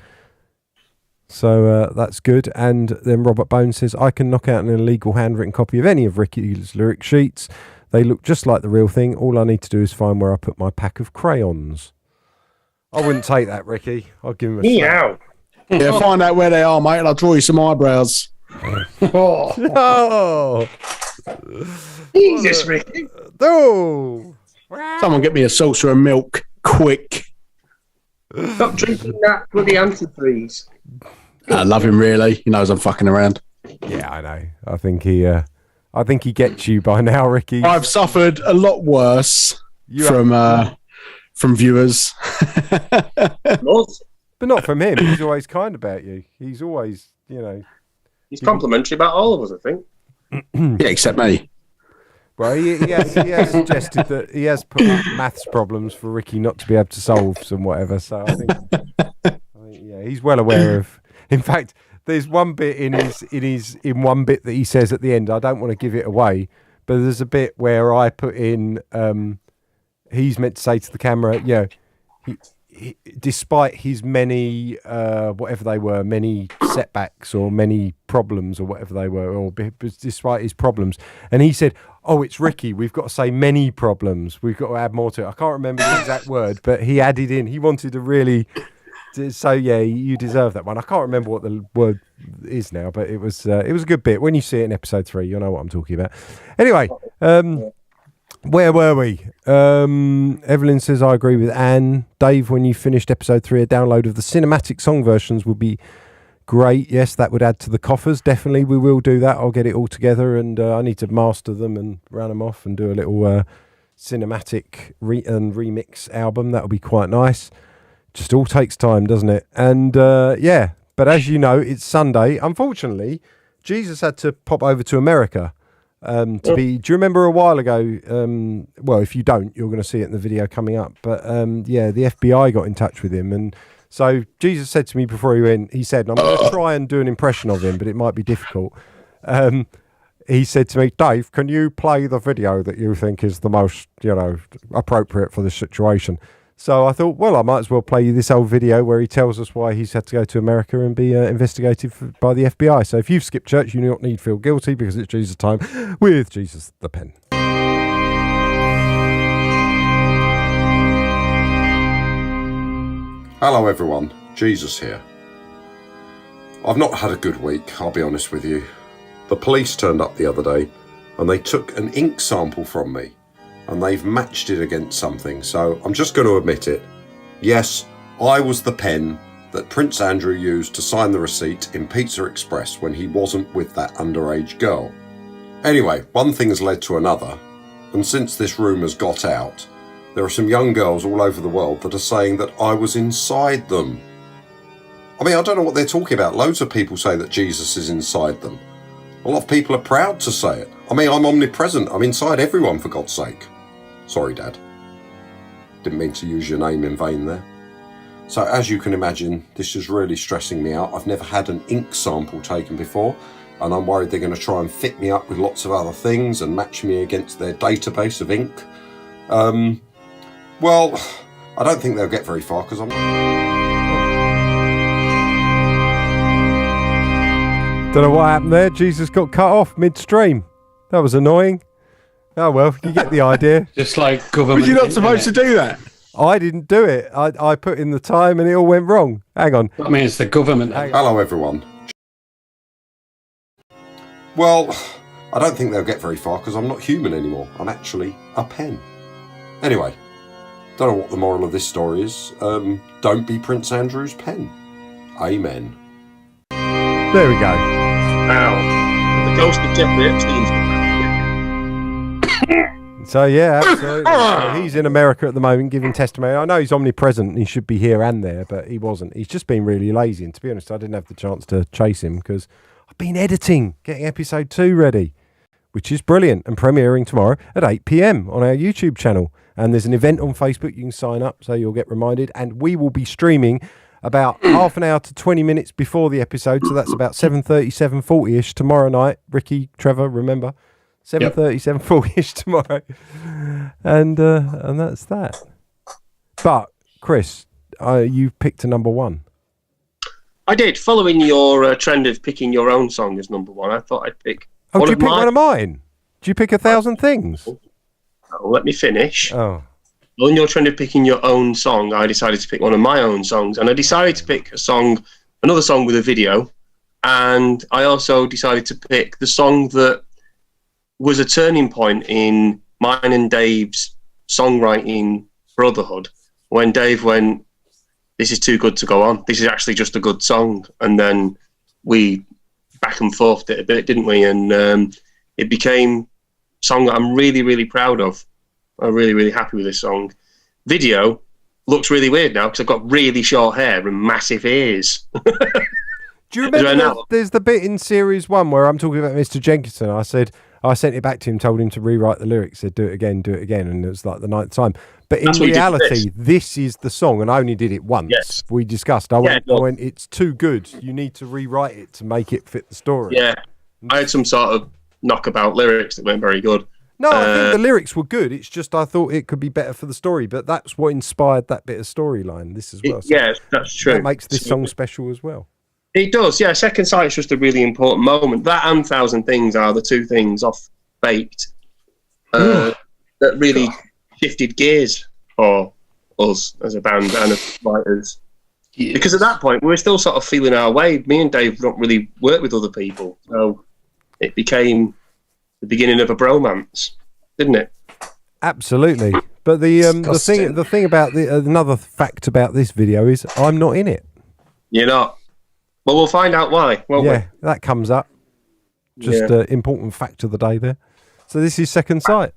So that's good. And then Robert Bone says, I can knock out an illegal handwritten copy of any of Ricky's lyric sheets. They look just like the real thing. All I need to do is find where I put my pack of crayons. I wouldn't take that, Ricky. I'll give him a slap. Yeah, find out where they are, mate, and I'll draw you some eyebrows. Oh. Jesus, Ricky. Oh. Someone get me a saucer of milk, quick. Stop drinking that bloody antifreeze. I love him, really. He knows I'm fucking around. Yeah, I know. I think he gets you by now, Ricky. I've suffered a lot worse from viewers. But not from him. He's always kind about you. He's always, He's complimentary about all of us, I think. Yeah, except me. Well, he has suggested that he has put up maths problems for Ricky not to be able to solve some whatever. So I think yeah, he's well aware of. In fact, there's one bit in one bit that he says at the end. I don't want to give it away, but there's a bit where I put in. He's meant to say to the camera, he, despite his many whatever they were, many setbacks or many problems or whatever they were, or despite his problems, and he said, "Oh, it's Ricky. We've got to say many problems. We've got to add more to it." I can't remember the exact word, but he added in. He wanted to really. So yeah, you deserve that one. I can't remember what the word is now, but it was a good bit. When you see it in episode 3, you'll know what I'm talking about. Anyway, where were we? Evelyn says, I agree with Anne. Dave, when you finished episode 3, a download of the cinematic song versions would be great. Yes, that would add to the coffers. Definitely, we will do that. I'll get it all together, and I need to master them and run them off and do a little cinematic remix album. That would be quite nice. Just all takes time, doesn't it? And yeah, but as you know, it's Sunday. Unfortunately, Jesus had to pop over to America. Do you remember a while ago? Well, if you don't, you're going to see it in the video coming up. But yeah, the FBI got in touch with him, and so Jesus said to me before he went, he said, and I'm going to try and do an impression of him, but it might be difficult. He said to me, Dave, can you play the video that you think is the most, appropriate for this situation? So I thought, well, I might as well play you this old video where he tells us why he's had to go to America and be investigated by the FBI. So if you've skipped church, you do not need to feel guilty because it's Jesus time with Jesus the Pen. Hello everyone, Jesus here. I've not had a good week, I'll be honest with you. The police turned up the other day and they took an ink sample from me. And they've matched it against something, so I'm just going to admit it. Yes, I was the pen that Prince Andrew used to sign the receipt in Pizza Express when he wasn't with that underage girl. Anyway, one thing has led to another, and since this rumour's got out, there are some young girls all over the world that are saying that I was inside them. I mean, I don't know what they're talking about. Loads of people say that Jesus is inside them. A lot of people are proud to say it. I mean, I'm omnipresent. I'm inside everyone, for God's sake. Sorry, Dad. Didn't mean to use your name in vain there. So as you can imagine, this is really stressing me out. I've never had an ink sample taken before, and I'm worried they're going to try and fit me up with lots of other things and match me against their database of ink. Well, I don't think they'll get very far because I'm... Don't know what happened there. Jesus got cut off midstream. That was annoying. Oh, well, you get the idea. Just like government. But you're not supposed to do that. I didn't do it. I put in the time and it all went wrong. Hang on. I mean, it's the government. Hello, everyone. Well, I don't think they'll get very far because I'm not human anymore. I'm actually a pen. Anyway, don't know what the moral of this story is. Don't be Prince Andrew's pen. Amen. There we go. Wow. The ghost of Jeffrey Epstein's come back. So yeah, absolutely. So he's in America at the moment giving testimony. I know he's omnipresent and he should be here and there, but he wasn't. He's just been really lazy, and to be honest, I didn't have the chance to chase him because I've been editing, getting episode 2 ready, which is brilliant, and premiering tomorrow at 8 p.m. on our YouTube channel. And there's an event on Facebook. You can sign up so you'll get reminded, and we will be streaming about half an hour to 20 minutes before the episode. So that's about 7:30, 7:40ish tomorrow night. Ricky, Trevor, remember 7:30, 7:40ish tomorrow, and that's that. But Chris, you picked a number one. I did, following your trend of picking your own song as number one. I thought I'd pick. Oh, did you pick one of mine? Did you pick 1,000 Things? Oh, let me finish. Oh. On your trend of picking your own song, I decided to pick one of my own songs, and I decided to pick another song with a video, and I also decided to pick the song that was a turning point in mine and Dave's songwriting brotherhood, when Dave went, "This is too good to go on. This is actually just a good song," and then we back and forthed it a bit, didn't we? And it became a song that I'm really, really proud of. I'm really, really happy with this song. Video looks really weird now because I've got really short hair and massive ears. Do you remember there's the bit in series 1 where I'm talking about Mr. Jenkinson? I said, I sent it back to him, told him to rewrite the lyrics, said do it again, and it was like the 9th time. But in reality, this is the song, and I only did it once. Yes. We discussed. I went, it's too good. You need to rewrite it to make it fit the story. Yeah, I had some sort of knockabout lyrics that weren't very good. No, I think the lyrics were good. It's just I thought it could be better for the story, but that's what inspired that bit of storyline. This as well. So yes, that's true. That makes this song special as well. It does, yeah. Second Sight's just a really important moment. That and 1,000 Things are the two things off Baked that really shifted gears for us as a band and as writers. Yes. Because at that point, we were still sort of feeling our way. Me and Dave don't really work with other people, so it became the beginning of a bromance, didn't it? Absolutely. But the thing about another fact about this video is I'm not in it. You're not. Well, we'll find out why, won't we? Yeah, that comes up. Just an important fact of the day there. So this is Second Sight.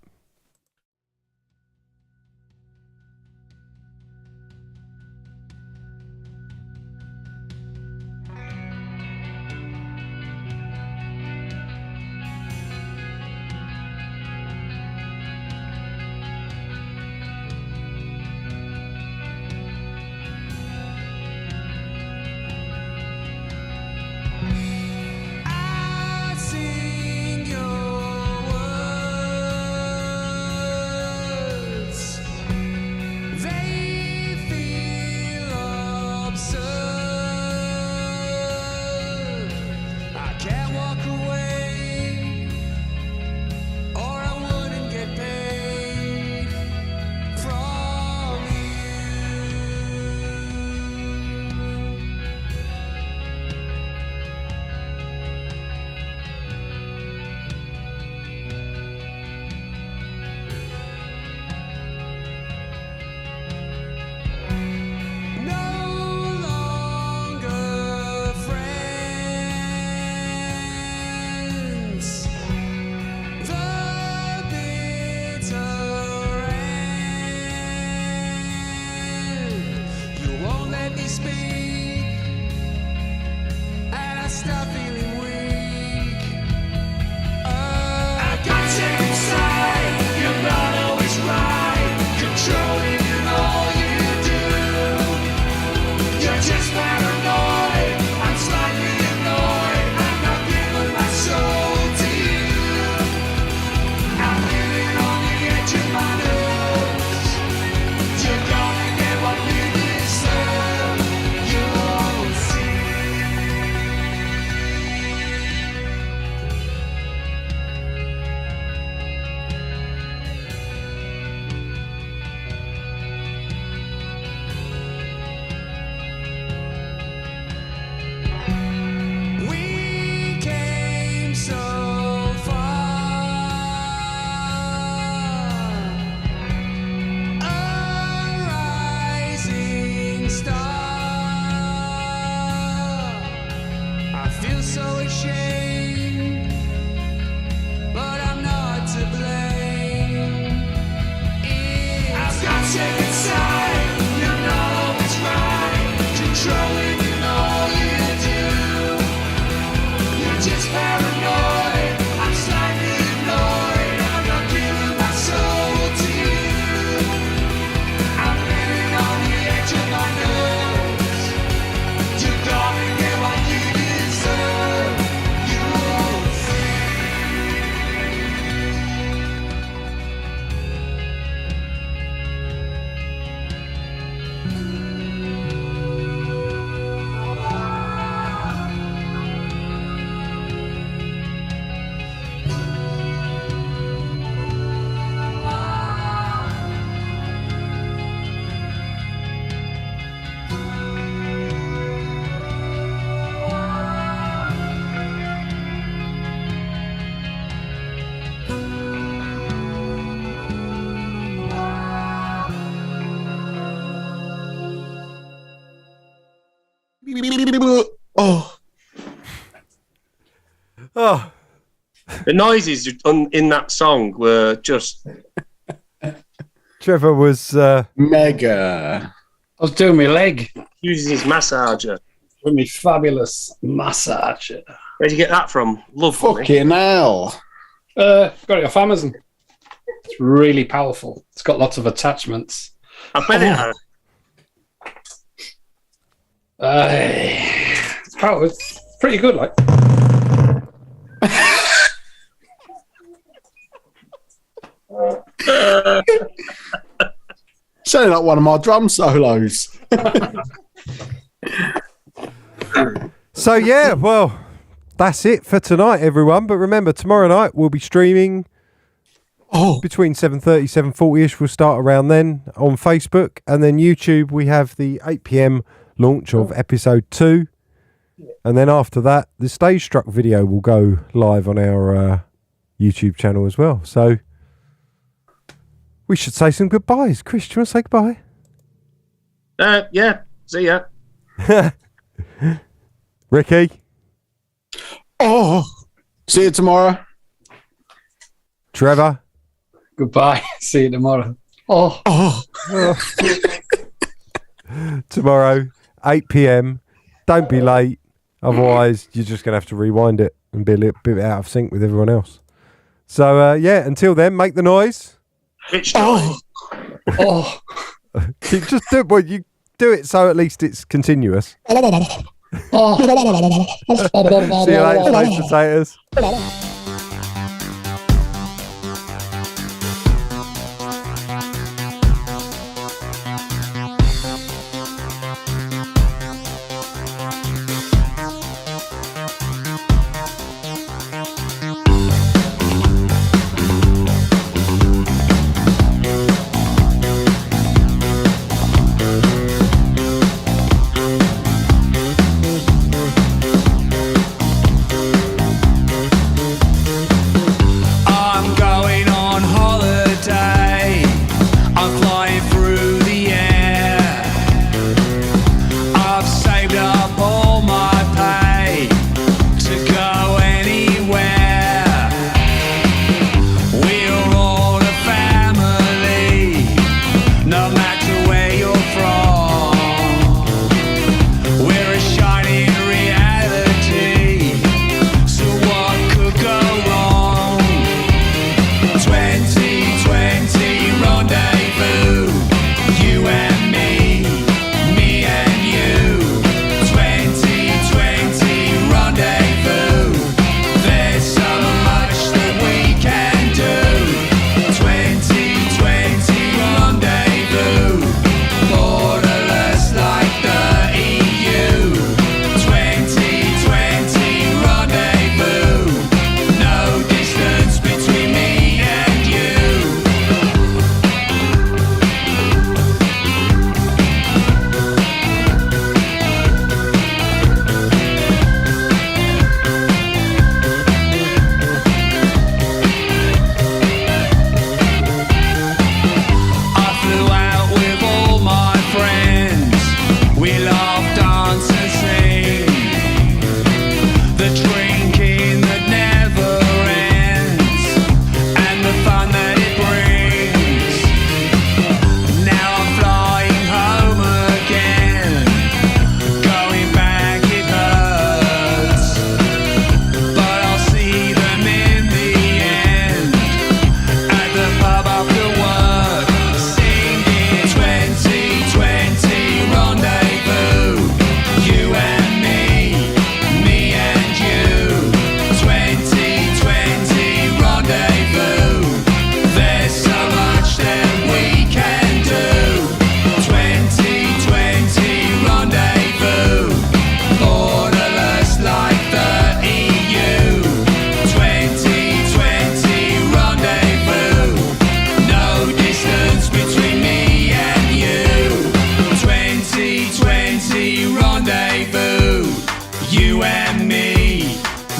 The noises in that song were just... Trevor was... Mega. I was doing my leg. Using his massager. With my fabulous massager. Where'd you get that from? Lovely. Fucking hell. Got it off Amazon. It's really powerful. It's got lots of attachments. I bet it has. It's powerful. It's pretty good, like. Sounded like one of my drum solos. So, yeah, well, that's it for tonight, everyone. But remember, tomorrow night we'll be streaming between 7:30, 7:40ish. We'll start around then on Facebook. And then YouTube, we have the 8 p.m. launch of episode 2. And then after that, the Stage Struck video will go live on our YouTube channel as well. So we should say some goodbyes. Chris, do you want to say goodbye? Yeah. See ya. Ricky? See you tomorrow. Trevor? Goodbye. See you tomorrow. Tomorrow, 8 p.m. Don't be late. Otherwise, you're just going to have to rewind it and be a little bit out of sync with everyone else. So, yeah, until then, make the noise. Bitch noise. Just do it. Well, you do it so at least it's continuous. See you later, sweet potatoes.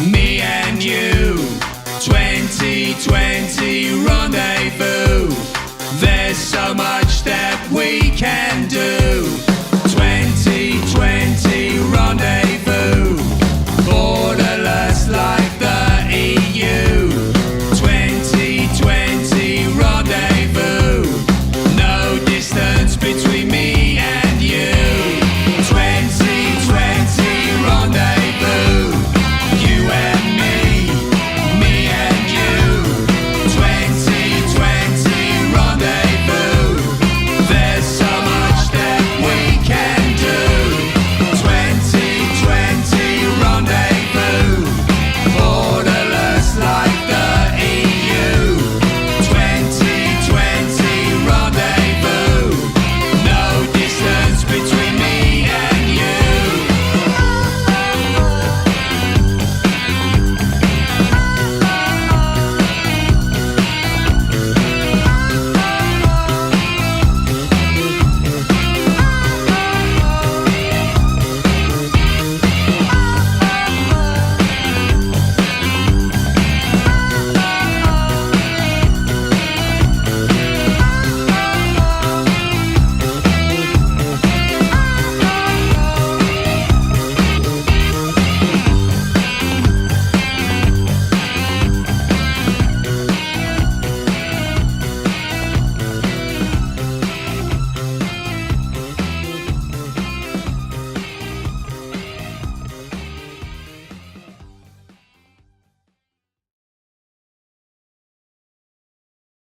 me and you. 2020 rendezvous.